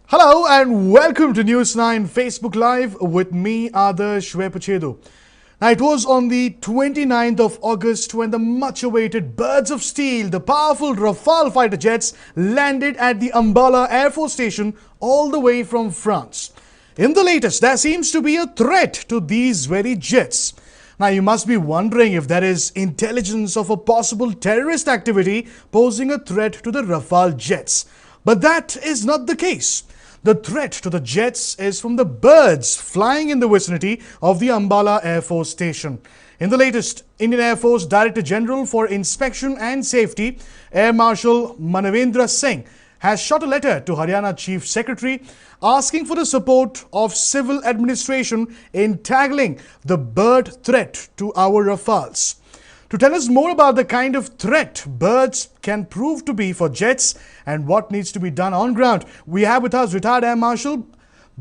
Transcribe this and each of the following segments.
Hello and welcome to News 9 Facebook Live with me, Adarsh Vepachedu. Now, it was on the 29th of August when the much awaited Birds of Steel, the powerful Rafale fighter jets, landed at the Ambala Air Force station all the way from France. In the latest, there seems to be a threat to these very jets. Now, you must be wondering if there is intelligence of a possible terrorist activity posing a threat to the Rafale jets. But that is not the case. The threat to the jets is from the birds flying in the vicinity of the Ambala Air Force station. In the latest, Indian Air Force Director General for Inspection and Safety, Air Marshal Manavendra Singh, has shot a letter to Haryana Chief Secretary asking for the support of civil administration in tackling the bird threat to our Rafales. To tell us more about the kind of threat birds can prove to be for jets and what needs to be done on ground, we have with us retired Air Marshal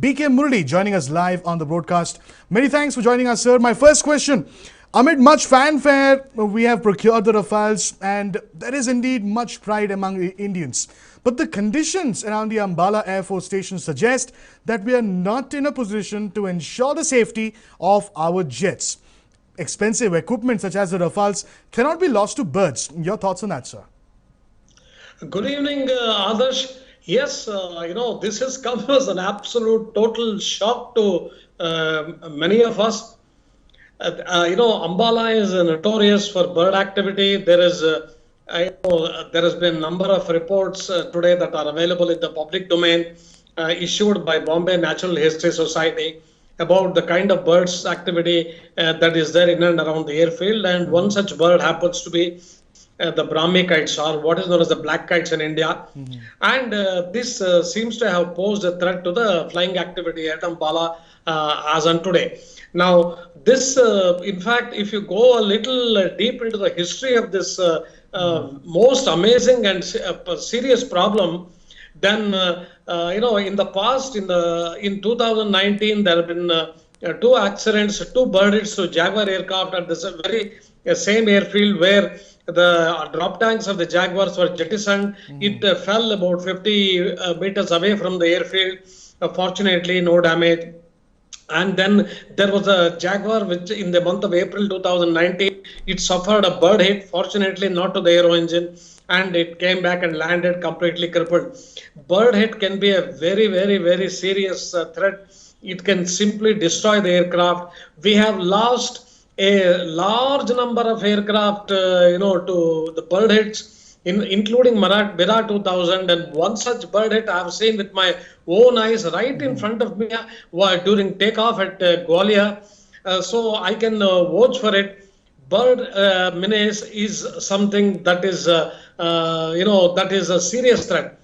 B.K. Murali joining us live on the broadcast. Many thanks for joining us, sir. My first question, amid much fanfare, we have procured the Rafales and there is indeed much pride among the Indians. But the conditions around the Ambala Air Force station suggest that we are not in a position to ensure the safety of our jets. Expensive equipment such as the Rafales cannot be lost to birds. Your thoughts on that, sir? Good evening, Adarsh. Yes, this has come as an absolute total shock to many of us. Ambala is notorious for bird activity. There has been a number of reports today that are available in the public domain, issued by Bombay Natural History Society, about the kind of birds activity that is there in and around the airfield. And one such bird happens to be the Brahmi kites, or what is known as the black kites in India. And this seems to have posed a threat to the flying activity at Ambala as on today. Now, this, in fact, if you go a little deep into the history of this most amazing and serious problem, then in the past, in 2019, there have been two accidents, two bird hits to Jaguar aircraft at this very same airfield where the drop tanks of the Jaguars were jettisoned. It fell about 50 meters away from the airfield. Fortunately, no damage. And then there was a Jaguar which in the month of April 2019, it suffered a bird hit, fortunately not to the aero engine, and it came back and landed completely crippled. Bird hit can be a very, very, very serious threat. It can simply destroy the aircraft. We have lost a large number of aircraft, to the bird hits, including Mira 2000, and one such bird hit I have seen with my own eyes right in front of me during takeoff at Gwalior. So I can vouch for it. Bird menace is something that is, that is a serious threat.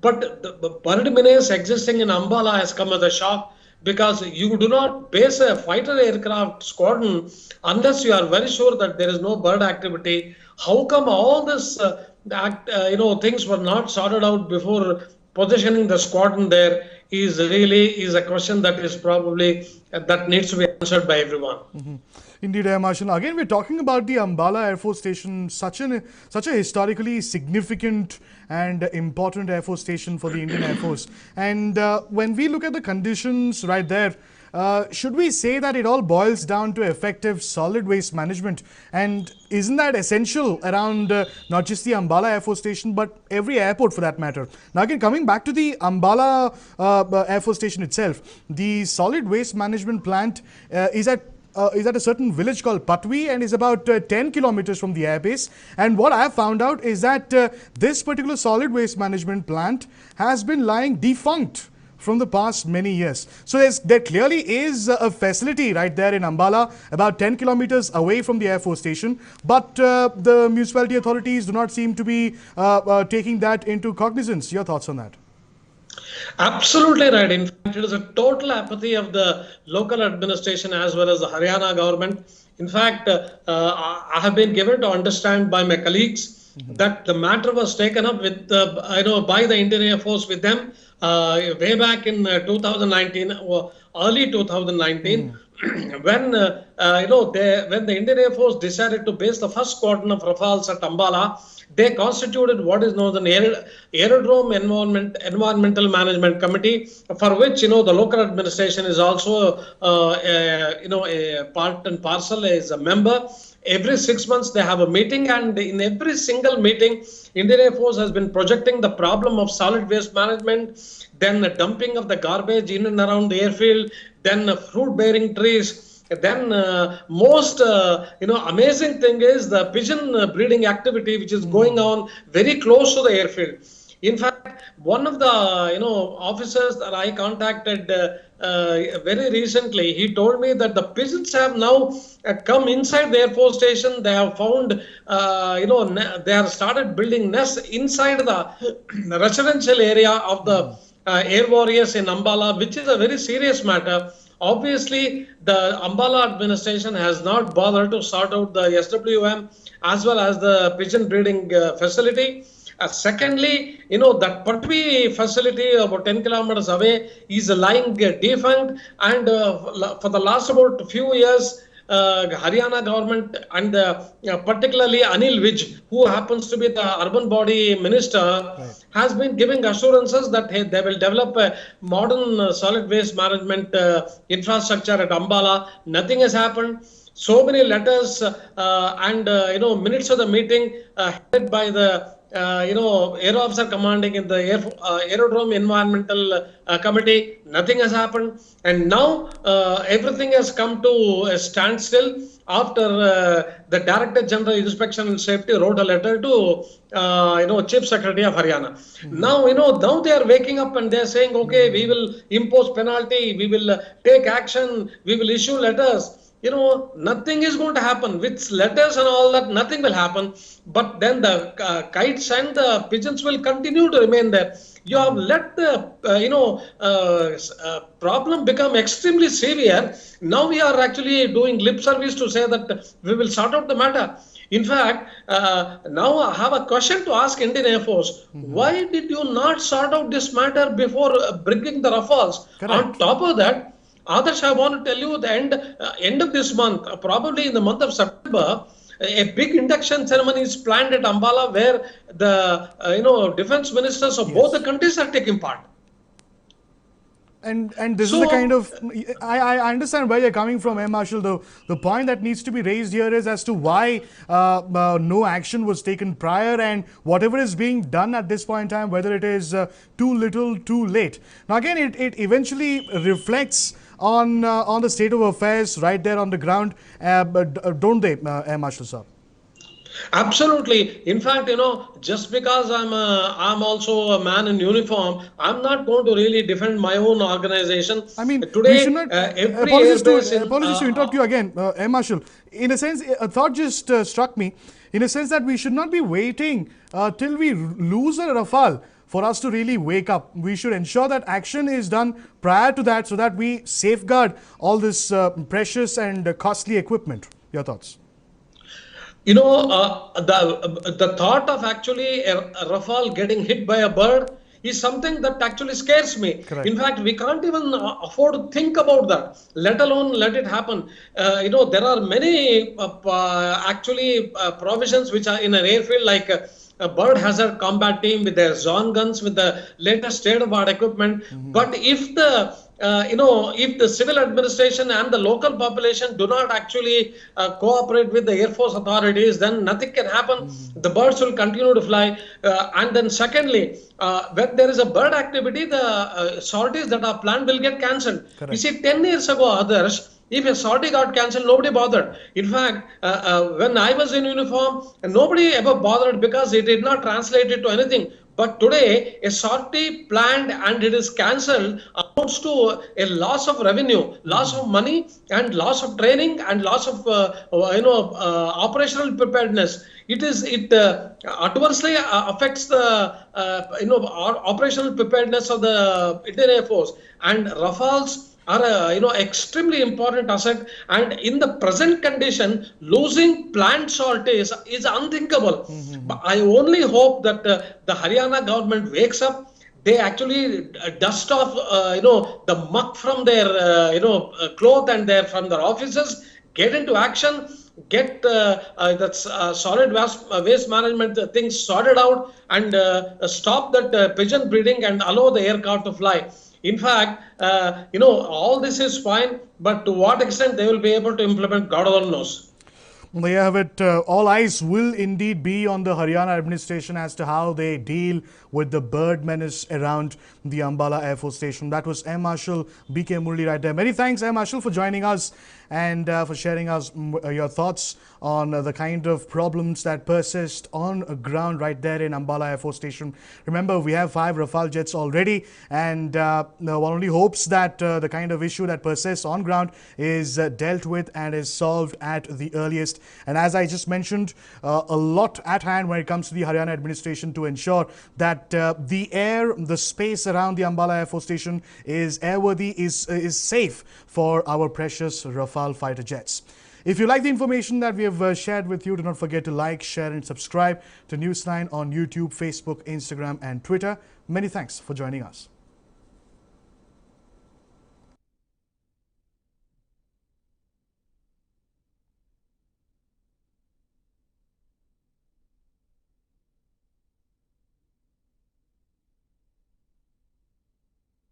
But the bird menace existing in Ambala has come as a shock, because you do not base a fighter aircraft squadron unless you are very sure that there is no bird activity. How come all this things were not sorted out before positioning the squadron there is a question that is probably that needs to be answered by everyone. Indeed, Air Marshal. Again, we're talking about the Ambala Air Force Station, such a historically significant and important Air Force station for the Indian Air Force. And when we look at the conditions right there, should we say that it all boils down to effective solid waste management? And isn't that essential around not just the Ambala Air Force Station, but every airport for that matter? Now again, coming back to the Ambala Air Force Station itself, the solid waste management plant is at a certain village called Patwi and is about 10 kilometers from the airbase. And what I have found out is that this particular solid waste management plant has been lying defunct from the past many years. So there clearly is a facility right there in Ambala, about 10 kilometers away from the Air Force Station. But the municipality authorities do not seem to be taking that into cognizance. Your thoughts on that? Absolutely right. In fact, it is a total apathy of the local administration as well as the Haryana government. In fact, I have been given to understand by my colleagues that the matter was taken up with, by the Indian Air Force with them way back in 2019 or early 2019, when when the Indian Air Force decided to base the first squadron of Rafales at Ambala. They constituted what is known as an aerodrome environmental management committee, for which the local administration is also a part and parcel as a member. Every 6 months they have a meeting, and in every single meeting, Indian Air Force has been projecting the problem of solid waste management, then the dumping of the garbage in and around the airfield, then fruit bearing trees. Then most amazing thing is the pigeon breeding activity, which is going on very close to the airfield. In fact, one of the officers that I contacted very recently, he told me that the pigeons have now come inside the Air Force station. They have found, they have started building nests inside the residential area of the air warriors in Ambala, which is a very serious matter. Obviously, the Ambala administration has not bothered to sort out the SWM as well as the pigeon breeding facility. Secondly, that Patwi facility about 10 kilometers away is lying defunct, and for the last about few years, Haryana government and particularly Anil Vij, who happens to be the urban body minister, has been giving assurances that they will develop a modern solid waste management infrastructure at Ambala. Nothing has happened. So many letters and minutes of the meeting headed by the air officer commanding in the aerodrome environmental committee. Nothing has happened, and now everything has come to a standstill after the Director General Inspection and Safety wrote a letter to Chief Secretary of Haryana. Now now they are waking up and they are saying, okay, we will impose penalty, we will take action, we will issue letters. Nothing is going to happen with letters and all that. Nothing will happen. But then the kites and the pigeons will continue to remain there. You have let the problem become extremely severe. Now we are actually doing lip service to say that we will sort out the matter. In fact, now I have a question to ask Indian Air Force. Why did you not sort out this matter before bringing the Rafales? Correct. On top of that, others, I want to tell you the end of this month, probably in the month of September, a big induction ceremony is planned at Ambala, where the defense ministers of both the countries are taking part. And this is the kind of, I understand where you're coming from, Air Marshal. The point that needs to be raised here is as to why no action was taken prior, and whatever is being done at this point in time, whether it is too little, too late. Now again, it eventually reflects on the state of affairs right there on the ground, don't they, Air Marshal sir? Absolutely. In fact, just because I'm also a man in uniform, I'm not going to really defend my own organization. I mean, today, we should not. Apologies to interrupt you again, Air Marshal. In a sense, a thought just struck me. In a sense that we should not be waiting till we lose a Rafale for us to really wake up. We should ensure that action is done prior to that, so that we safeguard all this precious and costly equipment. Your thoughts? The thought of actually a Rafale getting hit by a bird is something that actually scares me. Correct. In fact, we can't even afford to think about that, let alone let it happen. There are many provisions which are in an airfield, like a bird hazard combat team with their zone guns, with the latest state-of-the-art equipment. But if the if the civil administration and the local population do not actually cooperate with the Air Force authorities, then nothing can happen. The birds will continue to fly. And then secondly, when there is a bird activity, the sorties that are planned will get cancelled. You see, 10 years ago, others, if a sortie got cancelled, nobody bothered. In fact, when I was in uniform, nobody ever bothered because it did not translate it to anything. But today, a sortie planned and it is cancelled amounts to a loss of revenue, loss of money, and loss of training, and loss of operational preparedness. It adversely affects the operational preparedness of the Indian Air Force. And Rafales are extremely important asset, and in the present condition, losing planned sorties is unthinkable. But I only hope that the Haryana government wakes up. They actually dust off the muck from their cloth and from their offices, get into action. get that solid waste management things sorted out, and stop that pigeon breeding and allow the air car to fly. In fact, all this is fine, but to what extent they will be able to implement, God alone knows. There you have it. All eyes will indeed be on the Haryana administration as to how they deal with the bird menace around the Ambala Air Force Station. That was Air Marshal B.K. Murli right there. Many thanks, Air Marshal, for joining us and for sharing us your thoughts on the kind of problems that persist on ground right there in Ambala Air Force Station. Remember, we have 5 Rafale jets already, and one only hopes that the kind of issue that persists on ground is dealt with and is solved at the earliest. And as I just mentioned, a lot at hand when it comes to the Haryana administration to ensure that the space around the Ambala Air Force Station is airworthy, is safe for our precious Rafale fighter jets. If you like the information that we have shared with you, do not forget to like, share and subscribe to News9 on YouTube, Facebook, Instagram and Twitter. Many thanks for joining us.